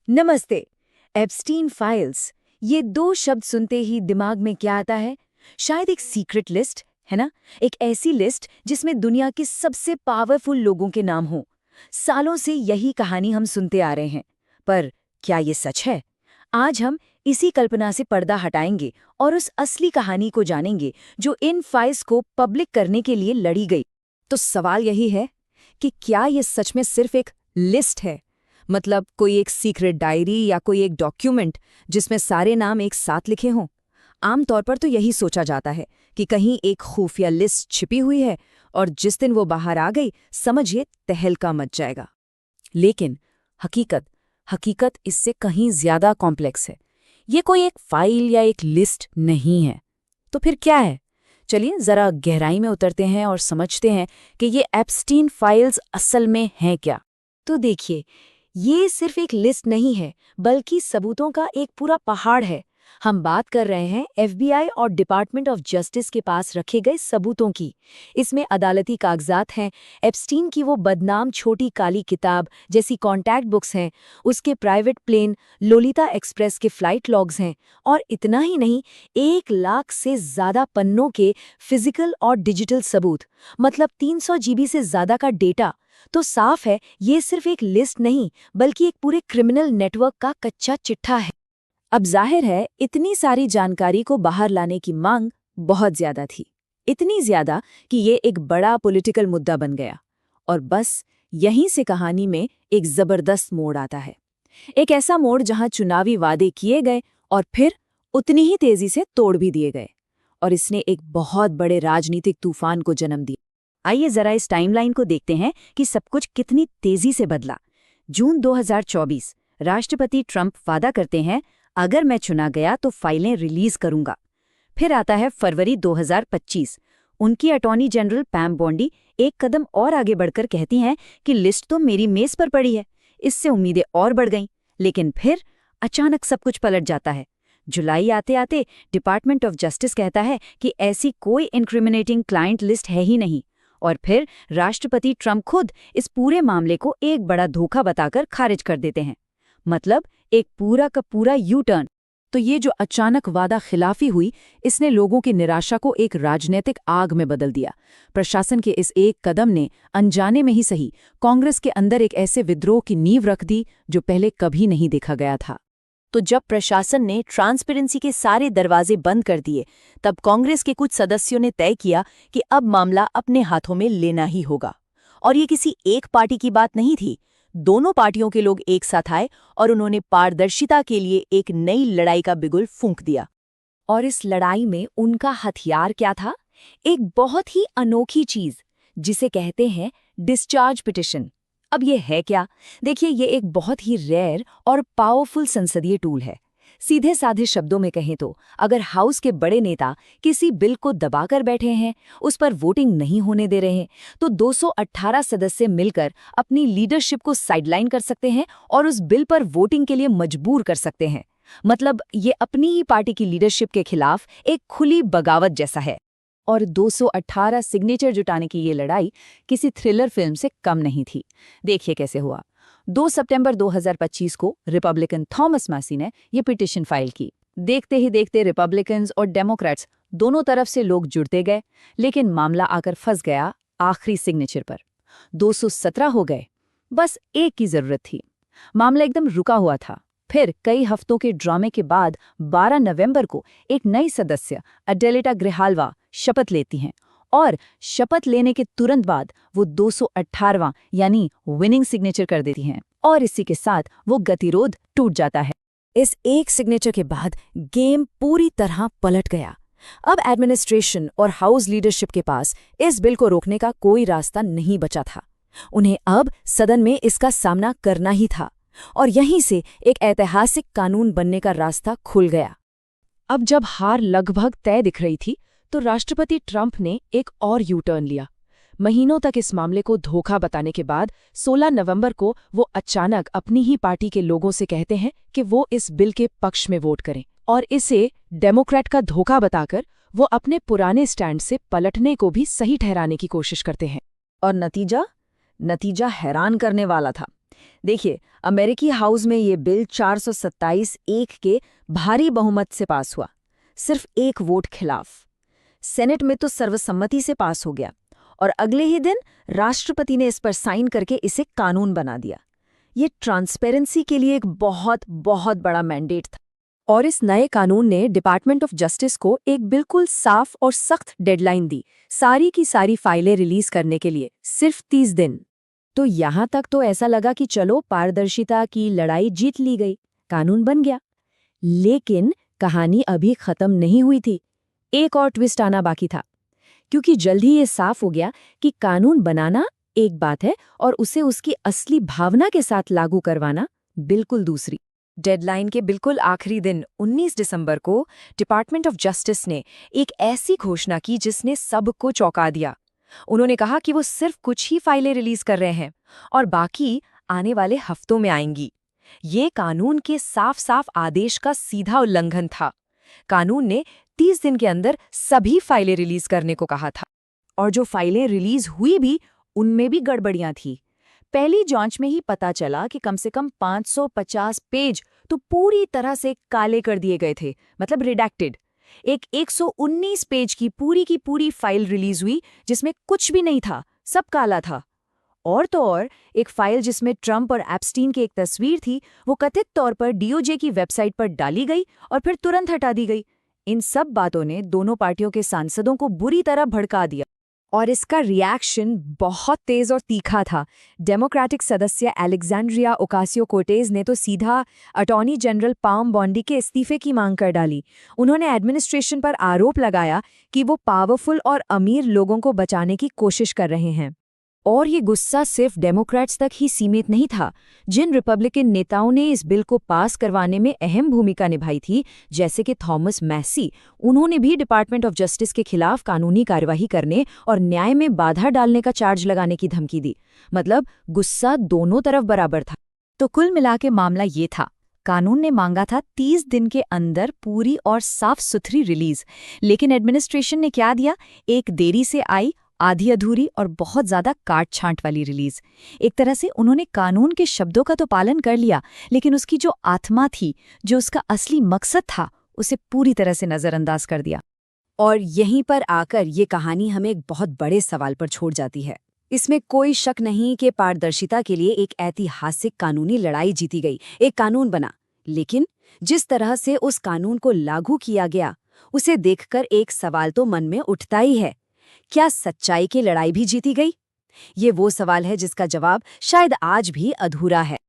नमस्ते। Epstein files, ये दो शब्द सुनते ही दिमाग में क्या आता है? शायद एक सीक्रेट लिस्ट, है ना? एक ऐसी लिस्ट जिसमें दुनिया के सबसे पावरफुल लोगों के नाम हों। सालों से यही कहानी हम सुनते आ रहे हैं। पर क्या ये सच है? आज हम इसी कल्पना से पर्दा हटाएंगे और उस असली कहानी को जानेंगे जो इन फाइल्स को पब्लिक करने के लिए लड़ी गई। तो सवाल यही है कि क्या ये सच में सिर्फ एक लिस्ट है? मतलब कोई एक सीक्रेट डायरी या कोई एक डॉक्यूमेंट जिसमें सारे नाम एक साथ लिखे हों। आमतौर पर तो यही सोचा जाता है कि कहीं एक खुफिया लिस्ट छिपी हुई है और जिस दिन वो बाहर आ गई समझिए तहलका मच जाएगा। लेकिन हकीकत इससे कहीं ज्यादा कॉम्प्लेक्स है। ये कोई एक फाइल या एक लिस्ट नहीं है। तो फिर क्या है? चलिए जरा गहराई में उतरते हैं और समझते हैं कि ये एप्स्टीन फाइल्स असल में हैं क्या। तो देखिए, ये सिर्फ एक लिस्ट नहीं है, बल्कि सबूतों का एक पूरा पहाड़ है। हम बात कर रहे हैं एफबीआई और डिपार्टमेंट ऑफ जस्टिस के पास रखे गए सबूतों की। इसमें अदालती कागजात हैं, एप्स्टीन की वो बदनाम छोटी काली किताब जैसी कॉन्टैक्ट बुक्स हैं, उसके प्राइवेट प्लेन लोलिता एक्सप्रेस के फ्लाइट लॉग्स हैं, और इतना ही नहीं, 1 लाख से ज्यादा पन्नों के फिजिकल और डिजिटल सबूत, मतलब 300 जीबी से ज्यादा का डेटा। तो साफ है, ये सिर्फ एक लिस्ट नहीं, बल्कि एक पूरे क्रिमिनल नेटवर्क का कच्चा चिट्ठा है। अब जाहिर है, इतनी सारी जानकारी को बाहर लाने की मांग बहुत ज्यादा थी। इतनी ज्यादा कि ये एक बड़ा पॉलिटिकल मुद्दा बन गया। और बस यहीं से कहानी में एक जबरदस्त मोड़ आता है। एक ऐसा मोड़ जहां चुनावी वादे किए गए और फिर उतनी ही तेजी से तोड़ भी दिए गए। और इसने एक बहुत बड़े राजनीतिक तूफान को जन्म दिया। आइए जरा इस टाइमलाइन को देखते हैं कि सब कुछ कितनी तेजी से बदला। जून 2024, राष्ट्रपति ट्रंप वादा करते हैं, अगर मैं चुना गया तो फाइलें रिलीज करूंगा। फिर आता है फरवरी 2025। उनकी अटॉर्नी जनरल पैम बॉन्डी एक कदम और आगे बढ़कर कहती हैं कि लिस्ट तो मेरी मेज पर पड़ी है। इससे उम्मीदें और बढ़ गईं। लेकिन फिर अचानक सब कुछ पलट जाता है। जुलाई आते आते डिपार्टमेंट ऑफ जस्टिस कहता है कि ऐसी कोई इंक्रिमिनेटिंग क्लाइंट लिस्ट है ही नहीं। और फिर राष्ट्रपति ट्रंप खुद इस पूरे मामले को एक बड़ा धोखा बताकर खारिज कर देते हैं। मतलब एक पूरा का पूरा यू टर्न। तो ये जो अचानक वादा खिलाफी हुई, इसने लोगों की निराशा को एक राजनीतिक आग में बदल दिया। प्रशासन के इस एक कदम ने अनजाने में ही सही कांग्रेस के अंदर एक ऐसे विद्रोह की नींव रख दी जो पहले कभी नहीं देखा गया था। तो जब प्रशासन ने ट्रांसपेरेंसी के सारे दरवाजे बंद कर दिए, तब कांग्रेस के कुछ सदस्यों ने तय किया कि अब मामला अपने हाथों में लेना ही होगा। और ये किसी एक पार्टी की बात नहीं थी। दोनों पार्टियों के लोग एक साथ आए और उन्होंने पारदर्शिता के लिए एक नई लड़ाई का बिगुल फूंक दिया। और इस लड़ाई में उनका हथियार क्या था? एक बहुत ही अनोखी चीज, जिसे कहते हैं डिस्चार्ज पिटिशन। अब ये है क्या? देखिए, ये एक बहुत ही रेयर और पावरफुल संसदीय टूल है। सीधे साधे शब्दों में कहें तो, अगर हाउस के बड़े नेता किसी बिल को दबाकर बैठे हैं, उस पर वोटिंग नहीं होने दे रहे हैं, तो 218 सदस्य मिलकर अपनी लीडरशिप को साइडलाइन कर सकते हैं और उस बिल पर वोटिंग के लिए मजबूर कर सकते हैं। मतलब ये अपनी ही पार्टी की लीडरशिप के खिलाफ एक खुली बगावत जैसा है। और 218 सिग्नेचर जुटाने की ये लड़ाई किसी थ्रिलर फिल्म से कम नहीं थी। देखिए कैसे हुआ। 2 सितंबर 2025 को रिपब्लिकन थॉमस मैसी ने ये पिटीशन फाइल की। देखते ही देखते रिपब्लिकन्स और डेमोक्रेट्स दोनों तरफ से लोग जुड़ते गए, लेकिन मामला आकर फंस गया आखिरी सिग्नेचर पर। 217 हो गए। बस एक की जरूरत थी। मामला एकदम रुका हुआ था। फिर कई हफ्तों के ड्रामे के बाद 12 नवंबर को एक नई सदस्य अडेलेटा ग्रिहाल्वा शपथ लेती हैं, और शपथ लेने के तुरंत बाद वो 218वां यानी विनिंग सिग्नेचर कर देती हैं। और इसी के साथ वो गतिरोध टूट जाता है। इस एक सिग्नेचर के बाद गेम पूरी तरह पलट गया। अब एडमिनिस्ट्रेशन और हाउस लीडरशिप के पास इस बिल को रोकने का कोई रास्ता नहीं बचा था। उन्हें अब सदन में इसका सामना करना ही था। और यहीं से एक ऐतिहासिक कानून बनने का रास्ता खुल गया। अब जब हार लगभग तय दिख रही थी, तो राष्ट्रपति ट्रंप ने एक और यू टर्न लिया। महीनों तक इस मामले को धोखा बताने के बाद 16 नवंबर को वो अचानक अपनी ही पार्टी के लोगों से कहते हैं कि वो इस बिल के पक्ष में वोट करें, और इसे डेमोक्रेट का धोखा बताकर वो अपने पुराने स्टैंड से पलटने को भी सही ठहराने की कोशिश करते हैं। और नतीजा हैरान करने वाला था। देखिए, अमेरिकी हाउस में ये बिल 427-1 के भारी बहुमत से पास हुआ, सिर्फ एक वोट खिलाफ। सेनेट में तो सर्वसम्मति से पास हो गया और अगले ही दिन राष्ट्रपति ने इस पर साइन करके इसे कानून बना दिया। ये ट्रांसपेरेंसी के लिए एक बहुत बहुत बड़ा मैंडेट था। और इस नए कानून ने डिपार्टमेंट ऑफ जस्टिस को एक बिल्कुल साफ और सख्त डेडलाइन दी, सारी की सारी फाइलें रिलीज करने के लिए, सिर्फ 30 दिन। तो यहाँ तक तो ऐसा लगा कि चलो पारदर्शिता की लड़ाई जीत ली गई, कानून बन गया। लेकिन कहानी अभी खत्म नहीं हुई थी। एक और ट्विस्ट आना बाकी था, क्योंकि जल्द ही ये साफ हो गया कि कानून बनाना एक बात है और उसे उसकी असली भावना के साथ लागू करवाना बिल्कुल दूसरी। डेडलाइन के बिल्कुल आखिरी दिन 19 दिसंबर को डिपार्टमेंट ऑफ जस्टिस ने एक ऐसी घोषणा की जिसने सबको चौंका दिया। उन्होंने कहा कि वो सिर्फ कुछ ही फाइलें रिलीज कर रहे हैं और बाकी आने वाले हफ्तों में आएंगी। ये कानून के साफ साफ आदेश का सीधा उल्लंघन था। कानून ने 30 दिन के अंदर सभी फाइलें रिलीज करने को कहा था, और जो फाइलें रिलीज हुई भी उनमें भी गड़बड़ियां थी। पहली जांच में ही पता चला कि कम से कम 550 पेज तो पूरी तरह से काले कर दिए गए थे, मतलब रिडैक्टेड। एक 119 पेज की पूरी फाइल रिलीज हुई जिसमें कुछ भी नहीं था, सब काला था। और तो और एक फाइल जिसमें ट्रंप और एप्स्टीन की एक तस्वीर थी, वो कथित तौर पर डीओजे की वेबसाइट पर डाली गई और फिर तुरंत हटा दी गई। इन सब बातों ने दोनों पार्टियों के सांसदों को बुरी तरह भड़का दिया और इसका रिएक्शन बहुत तेज और तीखा था। डेमोक्रेटिक सदस्य अलेक्जेंड्रिया ओकासियो-कोर्टेज ने तो सीधा अटॉर्नी जनरल पाम बॉन्डी के इस्तीफे की मांग कर डाली। उन्होंने एडमिनिस्ट्रेशन पर आरोप लगाया कि वो पावरफुल और अमीर लोगों को बचाने की कोशिश कर रहे हैं। और ये गुस्सा सिर्फ डेमोक्रेट्स तक ही सीमित नहीं था। जिन रिपब्लिकन नेताओं ने इस बिल को पास करवाने में अहम भूमिका निभाई थी, जैसे कि थॉमस मैसी, उन्होंने भी डिपार्टमेंट ऑफ जस्टिस के खिलाफ कानूनी कार्यवाही करने और न्याय में बाधा डालने का चार्ज लगाने की धमकी दी। मतलब गुस्सा दोनों तरफ बराबर था। तो कुल मिला के मामला ये था, कानून ने मांगा था 30 दिन के अंदर पूरी और साफ सुथरी रिलीज, लेकिन एडमिनिस्ट्रेशन ने क्या दिया? एक देरी से आई, आधी अधूरी और बहुत ज्यादा काट छांट वाली रिलीज। एक तरह से उन्होंने कानून के शब्दों का तो पालन कर लिया, लेकिन उसकी जो आत्मा थी, जो उसका असली मकसद था, उसे पूरी तरह से नजरअंदाज कर दिया। और यहीं पर आकर ये कहानी हमें एक बहुत बड़े सवाल पर छोड़ जाती है। इसमें कोई शक नहीं कि पारदर्शिता के लिए एक ऐतिहासिक कानूनी लड़ाई जीती गई, एक कानून बना, लेकिन जिस तरह से उस कानून को लागू किया गया, उसे देखकर एक सवाल तो मन में उठता ही है, क्या सच्चाई की लड़ाई भी जीती गई? ये वो सवाल है जिसका जवाब शायद आज भी अधूरा है।